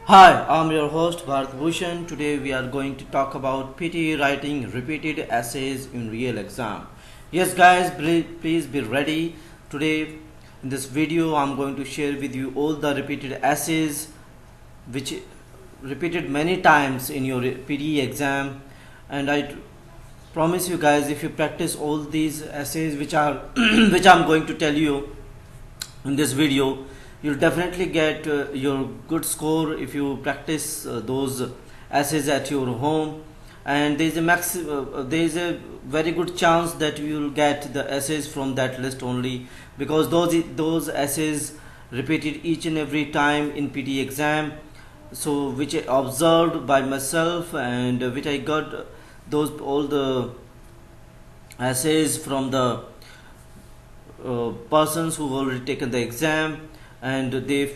Hi, I'm your host Bharat Bhushan. Today we are going to talk about PTE writing repeated essays in real exam. Yes guys, please be ready. Today in this video I'm going to share with you all the repeated essays which repeated many times in your PTE exam, and I promise you guys, if you practice all these essays which are which I'm going to tell you in this video, you'll definitely get your good score if you practice those essays at your home. And there is a very good chance that you will get the essays from that list only, because those essays repeated each and every time in PT exam, so which I observed by myself, and which I got those all the essays from the persons who already taken the exam, and they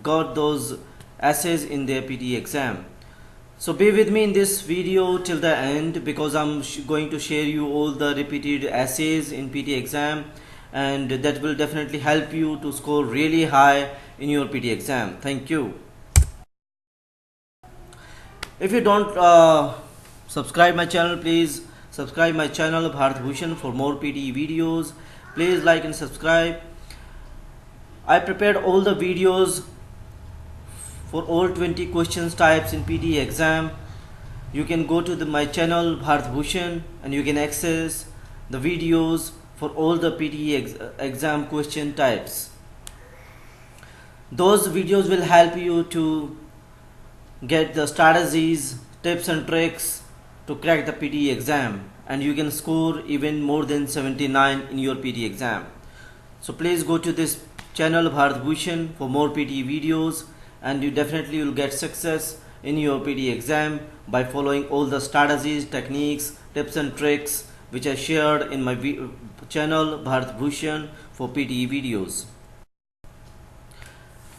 got those essays in their PT exam. So be with me in this video till the end, because I'm going to share you all the repeated essays in PT exam, and that will definitely help you to score really high in your PT exam. Thank you. If you don't subscribe my channel, please subscribe my channel Bharat Bhushan for more PTE videos. Please like and subscribe. I prepared all the videos for all 20 questions types in PTE exam. You can go to my channel Bharat Bhushan and you can access the videos for all the PTE exam question types. Those videos will help you to get the strategies, tips and tricks to crack the PTE exam, and you can score even more than 79 in your PTE exam. So please go to this channel Bharat Bhushan for more PTE videos, and you definitely will get success in your PTE exam by following all the strategies, techniques, tips and tricks which I shared in my channel Bharat Bhushan for PTE videos.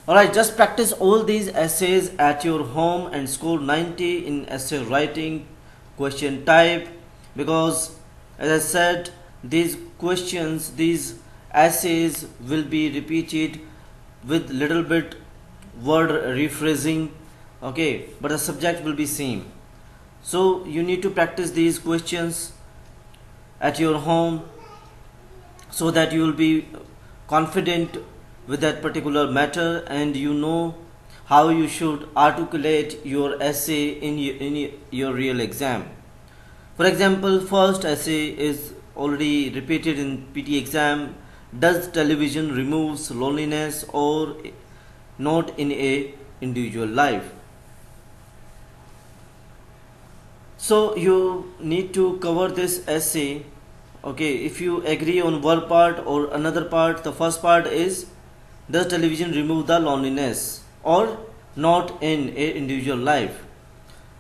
Alright, just practice all these essays at your home and score 90 in essay writing question type, because as I said, these essays will be repeated with little bit word rephrasing, okay, but the subject will be same. So you need to practice these questions at your home so that you will be confident with that particular matter, and you know how you should articulate your essay in your real exam. For example, first essay is already repeated in PT exam. Does television removes loneliness or not in a individual life? So you need to cover this essay. Okay, if you agree on one part or another part, the first part is, does television remove the loneliness or not in a individual life?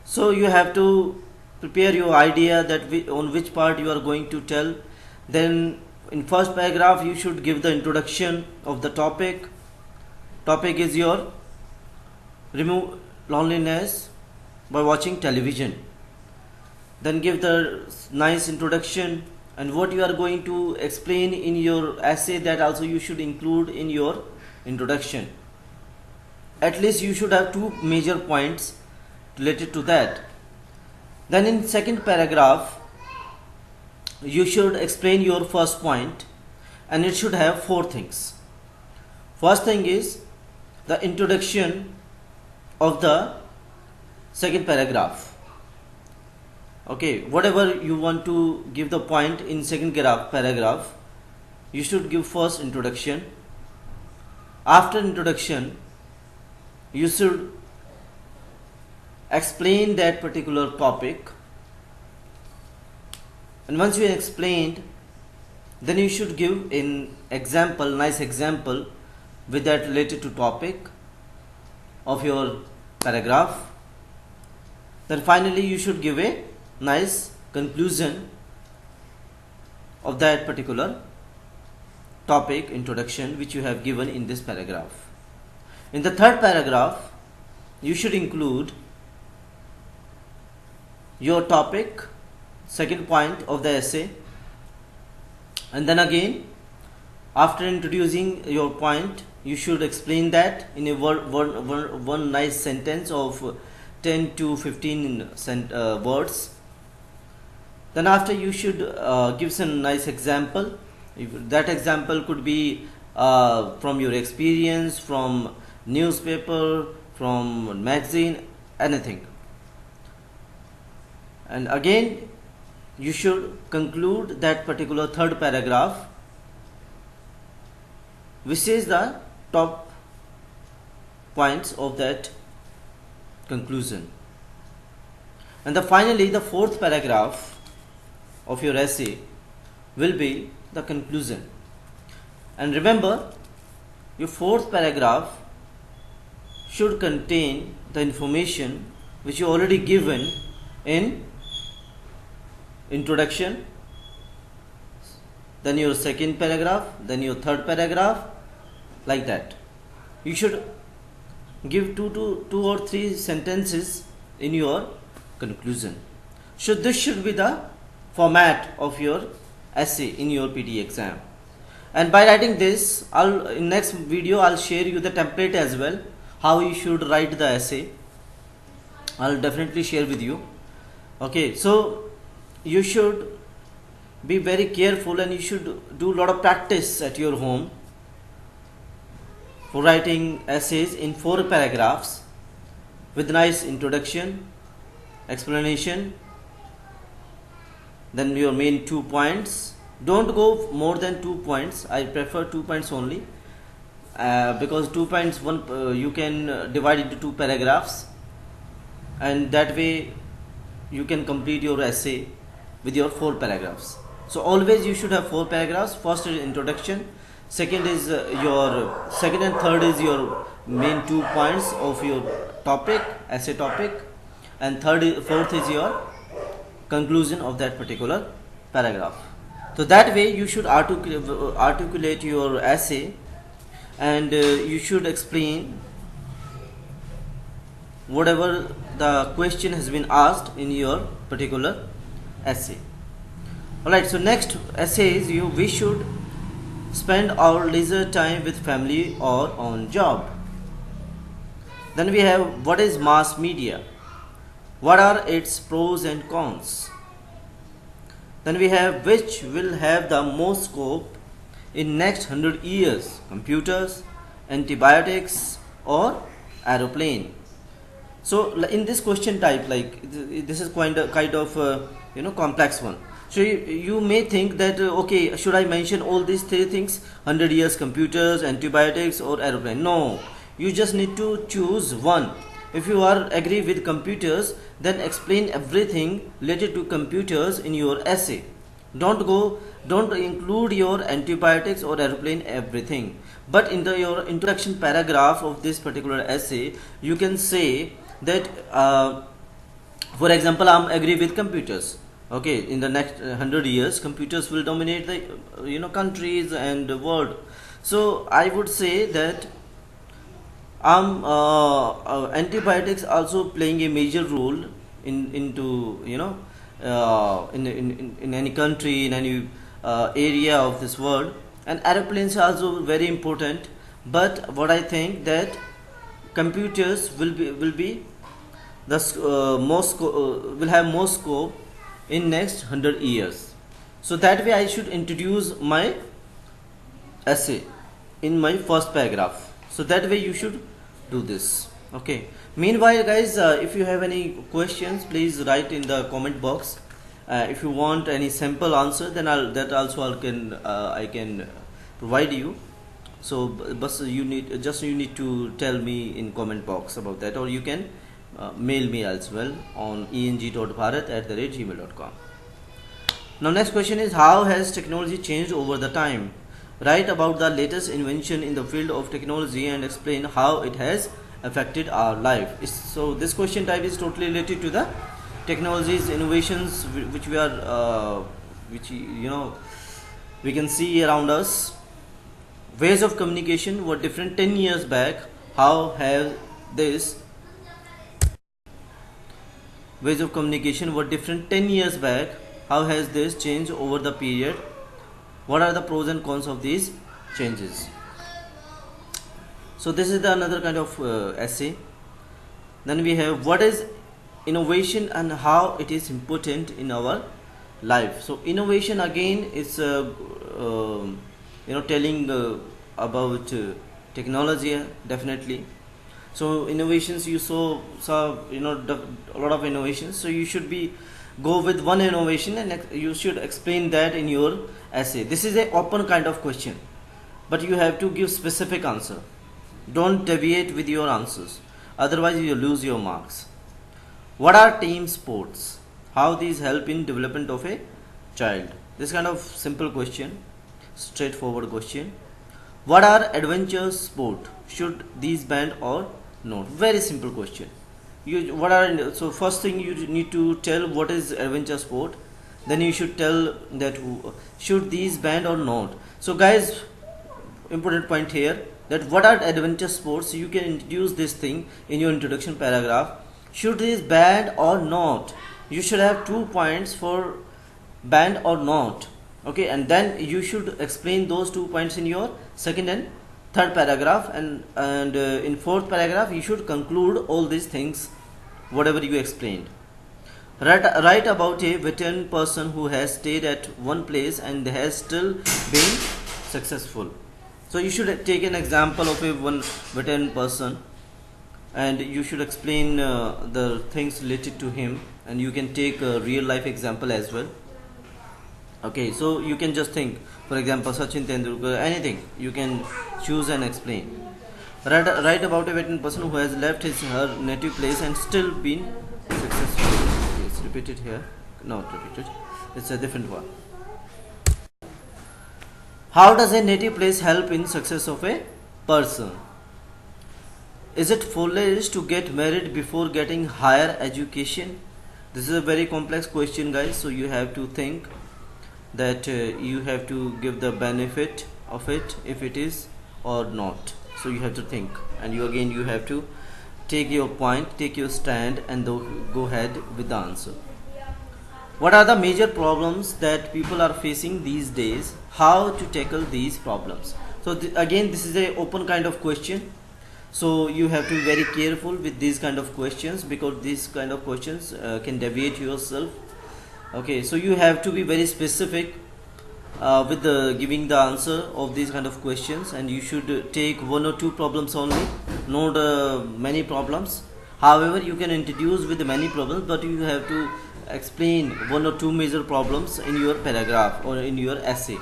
So you have to prepare your idea that on which part you are going to tell. Then in first paragraph you should give the introduction of the topic. Topic is your remove loneliness by watching television. Then give the nice introduction, and what you are going to explain in your essay, that also you should include in your introduction. At least you should have two major points related to that. Then in second paragraph you should explain your first point, and it should have four things. First thing is the introduction of the second paragraph. Okay, whatever you want to give the point in second paragraph, you should give first introduction. After introduction, you should explain that particular topic, and once you explained, then you should give an example, nice example with that related to topic of your paragraph. Then finally you should give a nice conclusion of that particular topic introduction which you have given in this paragraph. In the third paragraph you should include your topic, second point of the essay, and then again after introducing your point you should explain that in a one nice sentence of 10 to 15 words. Then after you should give some nice example. That example could be from your experience, from newspaper, from magazine, anything. And again you should conclude that particular third paragraph, which is the top points of that conclusion. And finally the fourth paragraph of your essay will be the conclusion. And remember, your fourth paragraph should contain the information which you already given in introduction, then your second paragraph, then your third paragraph, like that. You should give two or three sentences in your conclusion. So this should be the format of your essay in your PTE exam. And by writing this, in next video I'll share you the template as well, how you should write the essay. I'll definitely share with you. Okay, so you should be very careful and you should do a lot of practice at your home for writing essays in 4 paragraphs with nice introduction, explanation, then your main 2 points. Don't go more than 2 points. I prefer 2 points only because 2 points you can divide into 2 paragraphs, and that way you can complete your essay with your 4 paragraphs. So always you should have 4 paragraphs. First is introduction, second is your second and third is your main 2 points of your topic, essay topic, and fourth is your conclusion of that particular paragraph. So that way you should articulate your essay, and you should explain whatever the question has been asked in your particular essay. Alright, so next essay is we should spend our leisure time with family or on job. Then we have, what is mass media? What are its pros and cons? Then we have, which will have the most scope in next 100 years? Computers, antibiotics, or aeroplane? So in this question type, like this is kind of complex one. So you may think that okay, should I mention all these 3 things? 100 years, computers, antibiotics, or aeroplane? No, you just need to choose one. If you are agree with computers, then explain everything related to computers in your essay. Don't include your antibiotics or aeroplane everything. But in your introduction paragraph of this particular essay, you can say that for example, I agree with computers. Okay, in the next 100 years computers will dominate the countries and the world. So I would say that antibiotics also playing a major role into in any country, in any area of this world, and aeroplanes are also very important. But what I think that computers will be the will have more scope in next 100 years. So that way I should introduce my essay in my first paragraph. So that way you should do this. Okay, meanwhile guys, if you have any questions, please write in the comment box. If you want any sample answer, then I can provide you. So but you need to tell me in comment box about that, or you can mail me as well on eng.bharat@gmail.com. Now next question is, how has technology changed over the time? Write about the latest invention in the field of technology and explain how it has affected our life. So this question type is totally related to the technologies, innovations which we can see around us. Ways of communication were different 10 years back. How have this ways of communication were different 10 years back? How has this changed over the period? What are the pros and cons of these changes? So this is the another kind of essay. Then we have what is innovation and how it is important in our life. So innovation again is telling about technology, definitely. So innovations, you saw a lot of innovations, so you should be go with one innovation and you should explain that in your essay. This is a open kind of question, but you have to give specific answer. Don't deviate with your answers, otherwise you lose your marks. What are team sports? How these help in development of a child? This kind of simple question, straightforward question. What are adventure sport? Should these ban or not? Very simple question. So first thing you need to tell what is adventure sport. Then you should tell that should these ban or not. So guys, important point here, that what are adventure sports? You can introduce this thing in your introduction paragraph. Should these banned or not? You should have 2 points for banned or not. Okay, and then you should explain those 2 points in your second and third paragraph, and in fourth paragraph you should conclude all these things whatever you explained. Write about a veteran person who has stayed at one place and has still been successful. So you should take an example of a one veteran person, and you should explain the things related to him, and you can take a real life example as well. Okay, so you can just think, for example, Sachin Tendulkar, anything you can choose and explain. Write about a veteran person who has left her native place and still been successful. Okay, it's repeated here, not repeated, it's a different one. How does a native place help in success of a person? Is it foolish to get married before getting higher education? This is a very complex question, guys, so you have to think that you have to give the benefit of it, if it is or not. So you have to think, and you have to take your point, take your stand, and go ahead with the answer. What are the major problems that people are facing these days? How to tackle these problems? So again, this is a open kind of question, so you have to be very careful with these kind of questions, because these kind of questions can deviate yourself. Okay, so you have to be very specific with giving the answer of these kind of questions, and you should take 1 or 2 problems only, not many problems. However, you can introduce with many problems, but you have to explain 1 or 2 major problems in your paragraph or in your essay.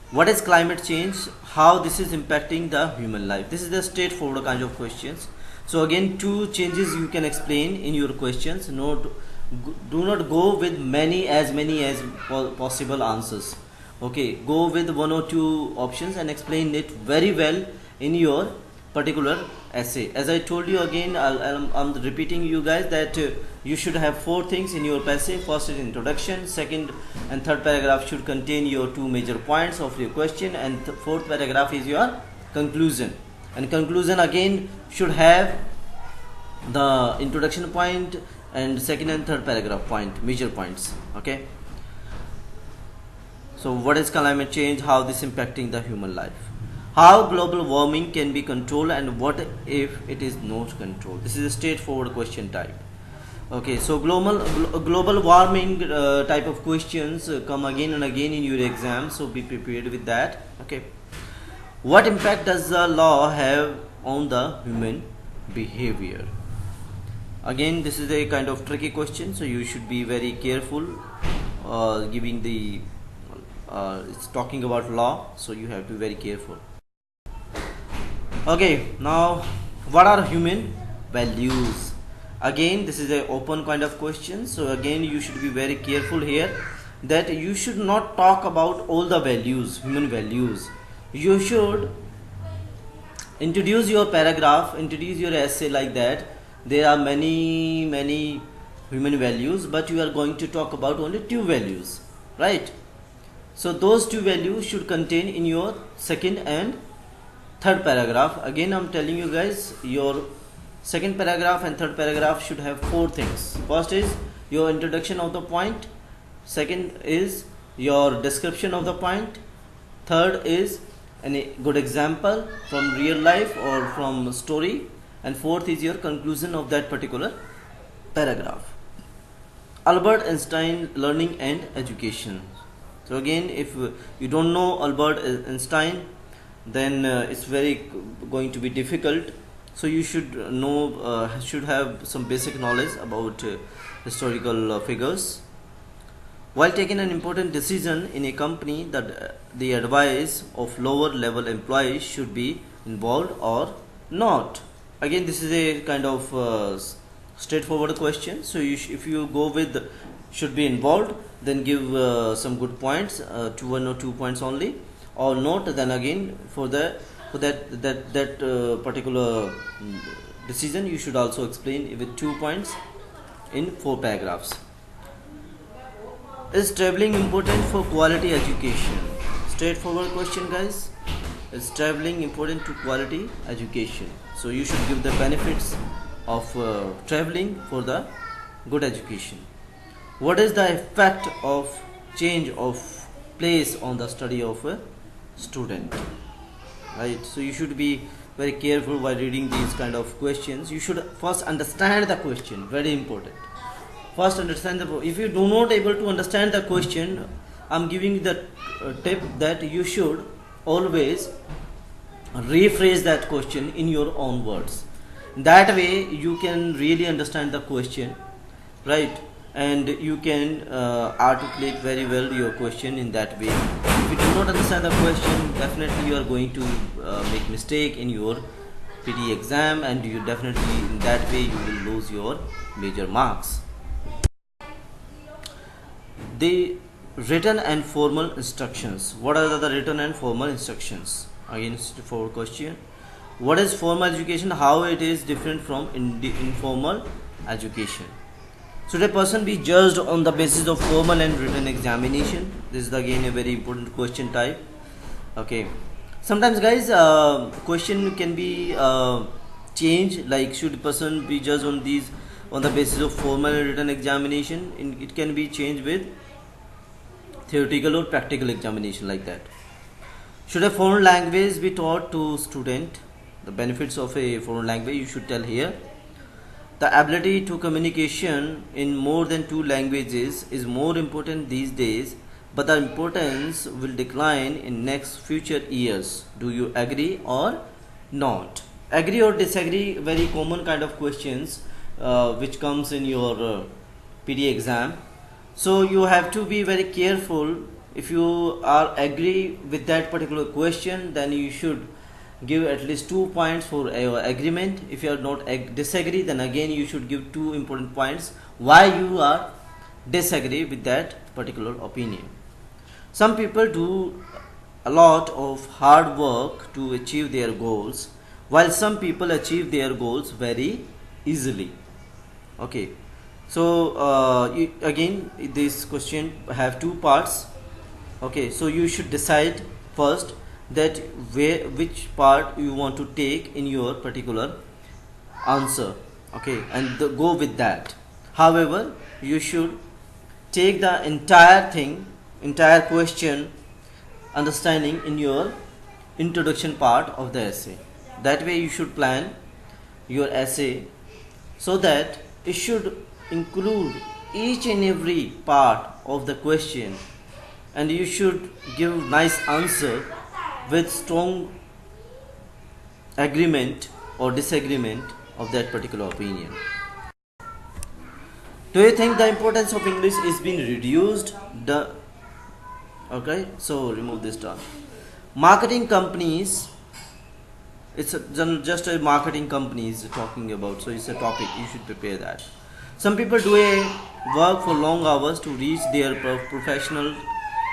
What is climate change? How this is impacting the human life? This is the straightforward kind of questions. So again, 2 changes you can explain in your questions. Do not go with many as possible answers. Okay, go with 1 or 2 options and explain it very well in your particular essay. As I told you again, I'm repeating you guys that you should have 4 things in your essay. First is introduction, second and third paragraph should contain your 2 major points of your question, and fourth paragraph is your conclusion. And conclusion again should have the introduction point and second and third paragraph point, major points. Okay, so what is climate change? How this impacting the human life? How global warming can be controlled, and what if it is not controlled? This is a straightforward question type. Okay, so global warming type of questions come again and again in your exam, so be prepared with that. Okay, what impact does the law have on the human behavior? Again, this is a kind of tricky question, so you should be very careful giving the it's talking about law, so you have to be very careful. Okay, now what are human values? Again, this is an open kind of question, so again you should be very careful here that you should not talk about all the values, human values. You should introduce your paragraph, introduce your essay like that. There are many human values, but you are going to talk about only 2 values, right? So those 2 values should contain in your second and third paragraph. Again, I'm telling you guys, your second paragraph and third paragraph should have 4 things. First is your introduction of the point, second is your description of the point, third is any good example from real life or from story, and fourth is your conclusion of that particular paragraph. Albert Einstein, learning and education. So again, if you don't know Albert Einstein, then it's very going to be difficult. So you should know, should have some basic knowledge about historical figures. While taking an important decision in a company, that the advice of lower level employees should be involved or not. Again, this is a kind of straightforward question. So if you go with should be involved, then give some good points, to 1 or 2 points only, or not, then again for that particular decision you should also explain with 2 points in 4 paragraphs. Is traveling important for quality education? Straightforward question, guys. Is traveling important to quality education? So you should give the benefits of traveling for the good education. What is the effect of change of place on the study of a student? Right, so you should be very careful while reading these kind of questions. You should first understand the question, very important. First understand if you do not able to understand the question, I'm giving you the tip that you should always rephrase that question in your own words. That way you can really understand the question, right? And you can articulate very well your question in that way. If you do not understand the question, definitely you are going to make mistake in your PTE exam, and you definitely in that way you will lose your major marks. The written and formal instructions. What are the written and formal instructions? Again, straightforward question. What is formal education? How it is different from informal education? Should a person be judged on the basis of formal and written examination? This is again a very important question type. Okay. Sometimes, guys, question can be changed. Like, should a person be judged on the basis of formal and written examination? It can be changed with theoretical or practical examination, like that. Should a foreign language be taught to student? The benefits of a foreign language you should tell here. The ability to communication in more than 2 languages is more important these days, but the importance will decline in next future years. Do you agree or not? Agree or disagree, very common kind of questions which comes in your PTE exam. So you have to be very careful. If you are agree with that particular question, then you should give at least 2 points for agreement. If you are not disagree, then again you should give 2 important points why you are disagree with that particular opinion. Some people do a lot of hard work to achieve their goals, while some people achieve their goals very easily. Okay, so again this question have 2 parts. Okay, so you should decide first that which part you want to take in your particular answer. Okay, and go with that. However, you should take the entire question understanding in your introduction part of the essay. That way you should plan your essay so that it should include each and every part of the question, and you should give nice answer with strong agreement or disagreement of that particular opinion. Do you think the importance of English is being reduced? Okay, so remove this term. Marketing companies, it's just a marketing companies talking about, so it's a topic, you should prepare that. Some people do a work for long hours to reach their professional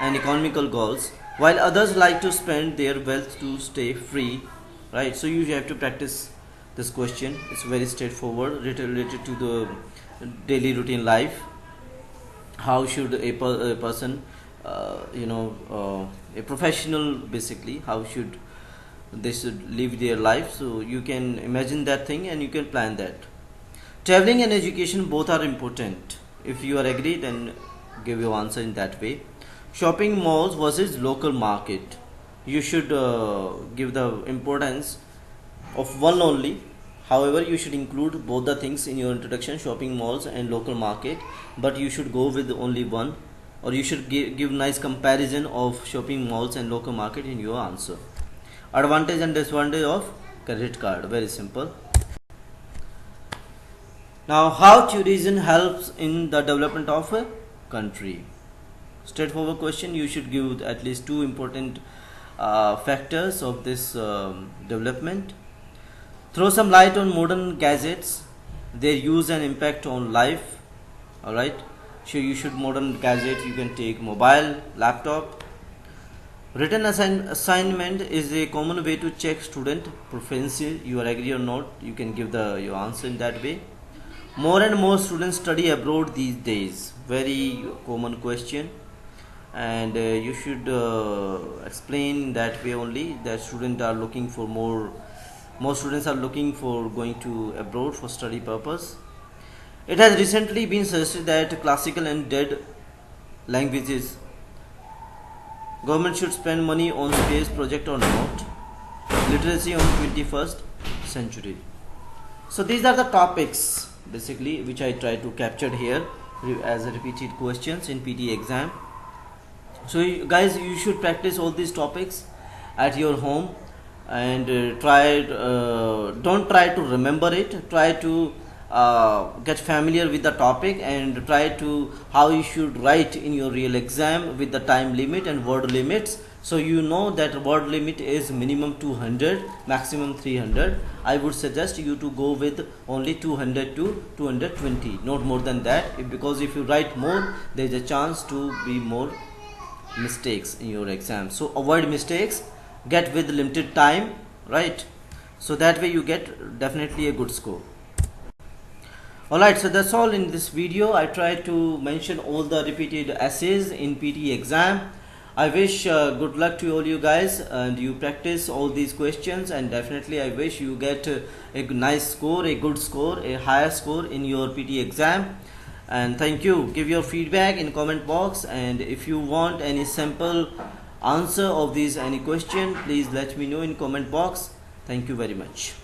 and economical goals, while others like to spend their wealth to stay free, right? So you have to practice this question. It's very straightforward, related to the daily routine life. How should a person a professional, basically, how should they should live their life? So you can imagine that thing and you can plan that. Traveling and education both are important. If you are agree, then give your answer in that way. Shopping malls versus local market. you should give the importance of one only. However, you should include both the things in your introduction, shopping malls and local market, but you should go with only one, or you should give nice comparison of shopping malls and local market in your answer. Advantage and disadvantage of credit card, very simple. Now, how tourism helps in the development of a country? Straightforward question. You should give at least two important factors of this development. Throw some light on modern gadgets, their use and impact on life. Alright, so you should modern gadgets, you can take mobile, laptop. Written assignment is a common way to check student proficiency. You are agree or not, you can give your answer in that way. More and more students study abroad these days, very common question, and you should explain that way only, that students are looking for more students are looking for going to abroad for study purpose. It has recently been suggested that classical and dead languages, government should spend money on space project or not. Literacy on 21st century. So these are the topics basically which I try to capture here as repeated questions in PTE exam. So guys, you should practice all these topics at your home, and don't try to remember it, try to get familiar with the topic, and try to how you should write in your real exam with the time limit and word limits. So you know that word limit is minimum 200, maximum 300. I would suggest you to go with only 200 to 220, not more than that, because if you write more, there is a chance to be more mistakes in your exam. So avoid mistakes, get with limited time, right? So that way you get definitely a good score. Alright, so that's all in this video. I tried to mention all the repeated essays in PTE exam. I wish good luck to all you guys, and you practice all these questions, and definitely I wish you get a nice score, a good score, a higher score in your PTE exam. And thank you. Give your feedback in comment box, and if you want any sample answer of these any question, please let me know in comment box. Thank you very much.